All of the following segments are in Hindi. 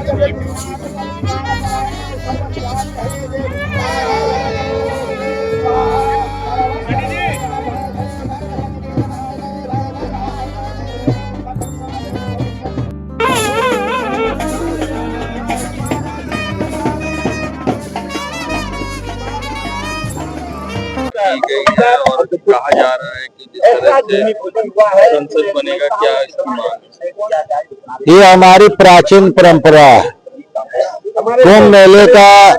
की गई है और कहा जा रहा है कि जिस तरह से संसद बनेगा, क्या इसकी मांग? ये हमारी प्राचीन परंपरा है। कुंभ मेले का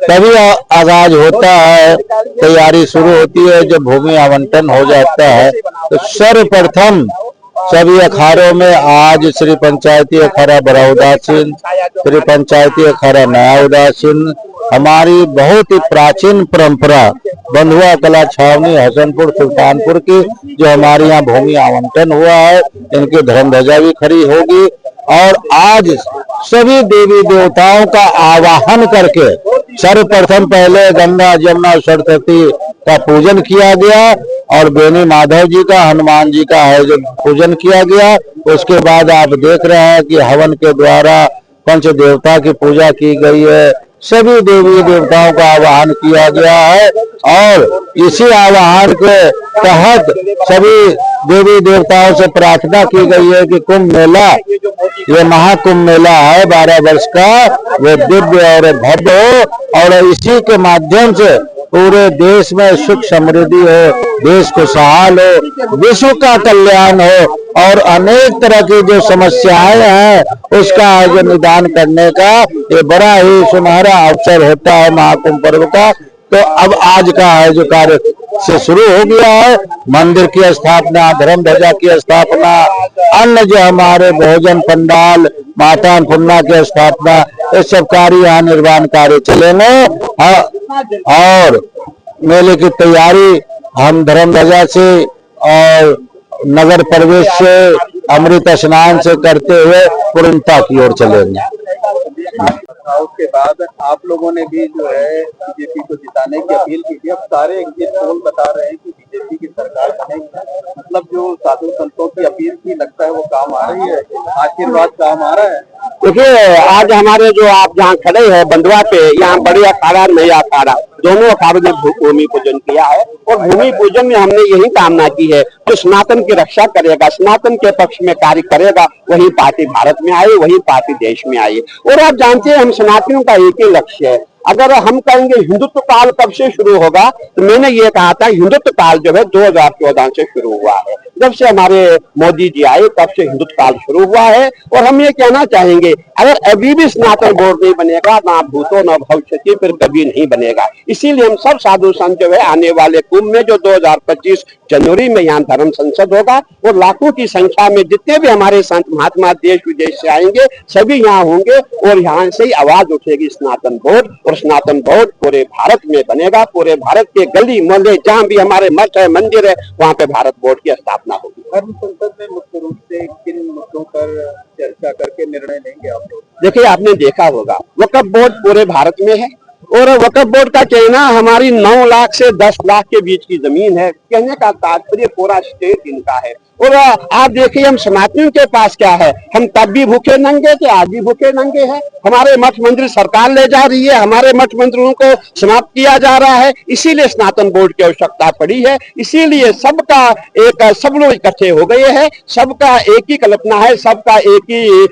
तभी आगाज होता है, तैयारी शुरू होती है जब भूमि आवंटन हो जाता है। तो सर्वप्रथम सभी अखाड़ों में आज श्री पंचायती अखाड़ा बड़ा उदासीन, श्री पंचायती अखाड़ा नया उदासीन, हमारी बहुत ही प्राचीन परंपरा बंधुआ कला छावनी हसनपुर सुल्तानपुर की जो हमारे यहाँ भूमि आवंटन हुआ है, इनकी धर्म ध्वजा भी खड़ी होगी। और आज सभी देवी देवताओं का आवाहन करके सर्वप्रथम पहले गंगा जमुना सरस्वती का पूजन किया गया और बेनी माधव जी का, हनुमान जी का है जो पूजन किया गया। उसके बाद आप देख रहे हैं कि हवन के द्वारा पंच देवता की पूजा की गई है, सभी देवी देवताओं का आवाहन किया गया है। और इसी आवाहन के तहत सभी देवी देवताओं से प्रार्थना की गई है कि कुंभ मेला, ये महाकुंभ मेला है 12 वर्ष का, वो दिव्य और भव्य हो और इसी के माध्यम से पूरे देश में सुख समृद्धि हो, देश खुशहाल हो, विश्व का कल्याण हो और अनेक तरह की जो समस्याएं हैं उसका जो निदान करने का ये बड़ा ही सुनहरा अवसर होता है महाकुंभ पर्व का। तो अब आज का है जो कार्य से शुरू हो गया है, मंदिर की स्थापना, धर्म ध्वजा की स्थापना, अन्य जो हमारे भोजन पंडाल, माता अन्नपूर्णा की स्थापना, ये सब कार्य यहाँ निर्माण कार्य चलेंगे। और मेले की तैयारी हम धर्म ध्वजा से और नगर प्रवेश से, अमृत स्नान से करते हुए पूर्णता की ओर चलेंगे। उसके बाद आप लोगों ने भी जो है बीजेपी को जिताने की अपील की थी। अब सारे एग्जिट पोल बता रहे हैं कि बीजेपी की सरकार बनेगी। मतलब जो साधु संतों की अपील की लगता है वो काम आ रही है, आशीर्वाद काम आ रहा है। देखिए आज हमारे जो आप जहाँ खड़े हैं बंधुआ पे, यहाँ बड़े अखाड़ा नया अखाड़ा दोनों अखाड़ों में भूमि पूजन किया है और भूमि पूजन में हमने यही कामना की है जो सनातन की रक्षा करेगा, सनातन के पक्ष में कार्य करेगा, वही पार्टी भारत में आए, वही पार्टी देश में आए। और आप जानते हैं हम सनातनियों का एक ही लक्ष्य है। अगर हम कहेंगे हिंदुत्व काल कब से शुरू होगा, तो मैंने ये कहा था हिंदुत्व काल जो है 2014 से शुरू हुआ है। जब से हमारे मोदी जी आए तब से हिंदुत्व काल शुरू हुआ है। और हम ये कहना चाहेंगे अगर अभी भी सनातन बोर्ड नहीं बनेगा, ना भूतो न भविष्यति, फिर कभी नहीं बनेगा। इसीलिए हम सब साधु संत जो है आने वाले कुंभ में जो 2025 जनवरी में यहाँ धर्म संसद होगा और लाखों की संख्या में जितने भी हमारे संत महात्मा देश विदेश से आएंगे सभी यहाँ होंगे और यहाँ से ही आवाज उठेगी सनातन बोर्ड। और सनातन बोर्ड पूरे भारत में बनेगा, पूरे भारत के गली मोहल्ले जहाँ भी हमारे मठ है, मंदिर है, वहाँ पे भारत बोर्ड की स्थापना होगी। धर्म संसद में मुख्य रूप से किन मुद्दों पर चर्चा करके निर्णय लेंगे आप लोग? देखिए आपने देखा होगा वक्फ बोर्ड पूरे भारत में है और वक्फ बोर्ड का कहना हमारी 9 लाख से 10 लाख के बीच की जमीन है। कहने का तात्पर्य पूरा स्टेट इनका है। और आप देखिए हम सनातनियों के पास क्या है, हम तब भी भूखे नंगे थे, आज भी भूखे नंगे हैं। हमारे मठ मंदिर सरकार ले जा रही है, हमारे मठ मंदिरों को समाप्त किया जा रहा है, इसीलिए सनातन बोर्ड की आवश्यकता पड़ी है। इसीलिए सबका एक, सब लोग इकट्ठे हो गए हैं, सबका एक ही कल्पना है, सबका एक ही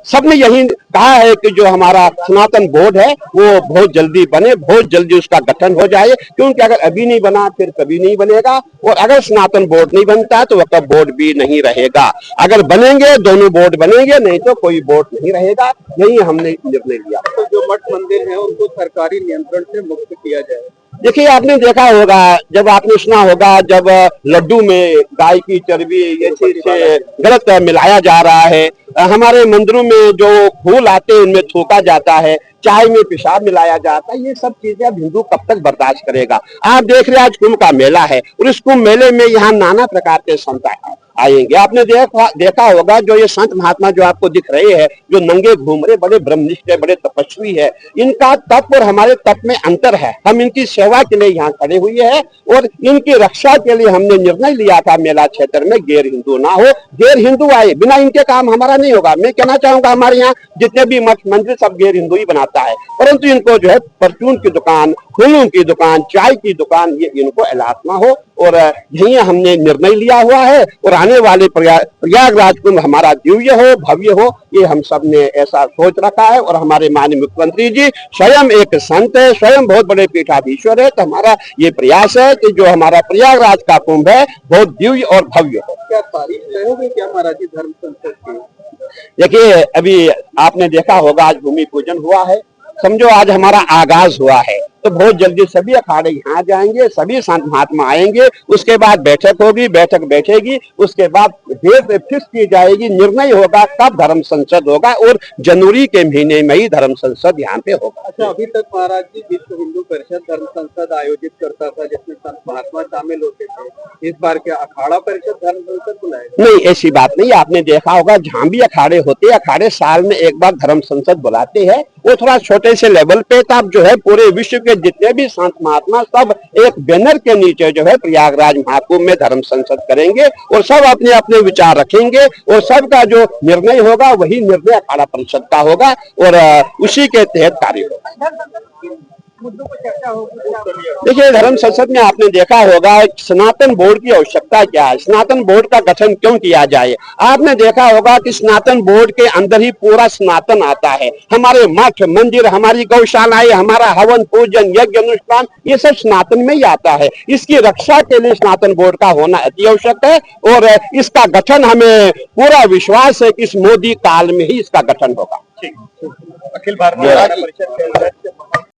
सबने यही कहा है कि जो हमारा सनातन बोर्ड है वो बहुत जल्दी बने, बहुत जल्दी उसका गठन हो जाए। क्योंकि अगर अभी नहीं बना फिर कभी नहीं बनेगा और अगर सनातन बोर्ड नहीं बनता है तो वक्फ बोर्ड भी नहीं रहेगा। अगर बनेंगे दोनों बोर्ड बनेंगे, नहीं तो कोई बोर्ड नहीं रहेगा। यही हमने निर्णय लिया। तो जो मठ मंदिर है उनको सरकारी नियंत्रण से मुक्त किया जाए। देखिए आपने देखा होगा, जब आपने सुना होगा जब लड्डू में गाय की चर्बी ये चीज से गलत मिलाया जा रहा है, हमारे मंदिरों में जो फूल आते हैं उनमें थूका जाता है, चाय में पेशाब मिलाया जाता है, ये सब चीजें अब हिंदू कब तक बर्दाश्त करेगा। आप देख रहे हैं आज कुंभ का मेला है और इस कुंभ मेले में यहाँ नाना प्रकार के संत आएंगे। आपने देखा होगा जो ये संत महात्मा जो आपको दिख रहे हैं, जो नंगे घूम रहे, बड़े ब्रह्मनिष्ठ है, बड़े तपस्वी है, इनका तप और हमारे तप में अंतर है। हम इनकी सेवा के लिए यहाँ खड़े हुए हैं और इनकी रक्षा के लिए हमने निर्णय लिया था मेला क्षेत्र में गैर हिंदू ना हो। गैर हिंदू आए, बिना इनके काम हमारा नहीं होगा। मैं कहना चाहूंगा हमारे यहाँ जितने भी मठ मंदिर सब गैर हिंदू ही बनाता है, परंतु इनको जो है परचून की दुकान, फूलों की दुकान, चाय की दुकान, ये इनको एलाट ना हो। और यही हमने निर्णय लिया हुआ है और आने वाले प्रयागराज कुंभ हमारा दिव्य हो, भव्य हो, ये हम सब ने ऐसा सोच रखा है। और हमारे माननीय मुख्यमंत्री जी स्वयं एक संत है, स्वयं बहुत बड़े पीठाधीश्वर है, तो हमारा ये प्रयास है कि जो हमारा प्रयागराज का कुंभ है बहुत दिव्य और भव्य हो। क्या तारीफ तय होगी क्या महाराज जी धर्म संसद की? देखिए, अभी आपने देखा होगा आज भूमि पूजन हुआ है, समझो आज हमारा आगाज हुआ है, तो बहुत जल्दी सभी अखाड़े यहाँ जाएंगे, सभी संत महात्मा आएंगे, उसके बाद बैठक होगी, बैठक बैठेगी, उसके बाद डेट फिक्स की जाएगी, निर्णय होगा कब धर्म संसद होगा और जनवरी के महीने में ही धर्म संसद यहाँ पे होगा। अच्छा, अभी तक महाराज जी विश्व हिंदू परिषद धर्म संसद आयोजित करता था जिसमें संत महात्मा शामिल होते थे, इस बार क्या अखाड़ा परिषद धर्म संसद बुलाएगा? नहीं, ऐसी बात नहीं। आपने देखा होगा जहां भी अखाड़े होते हैं, अखाड़े साल में एक बार धर्म संसद बुलाते हैं, वो थोड़ा छोटे से लेवल पे, तब जो है पूरे विश्व के जितने भी संत महात्मा सब एक बैनर के नीचे जो है प्रयागराज महाकुंभ में धर्म संसद करेंगे और सब अपने अपने विचार रखेंगे और सबका जो निर्णय होगा वही निर्णय अखाड़ा परिषद का होगा और उसी के तहत कार्य होगा। मुद्दों पर चर्चा होगी। देखिए, धर्म संसद में आपने देखा होगा सनातन बोर्ड की आवश्यकता क्या है, सनातन बोर्ड का गठन क्यों किया जाए। आपने देखा होगा कि सनातन बोर्ड के अंदर ही पूरा सनातन आता है, हमारे मठ मंदिर, हमारी गौशालाएं, हमारा हवन पूजन यज्ञ अनुष्ठान, ये सब सनातन में ही आता है। इसकी रक्षा के लिए सनातन बोर्ड का होना अति आवश्यक है और इसका गठन हमें पूरा विश्वास है कि इस मोदी काल में ही इसका गठन होगा। अखिल भारतीय परिषद के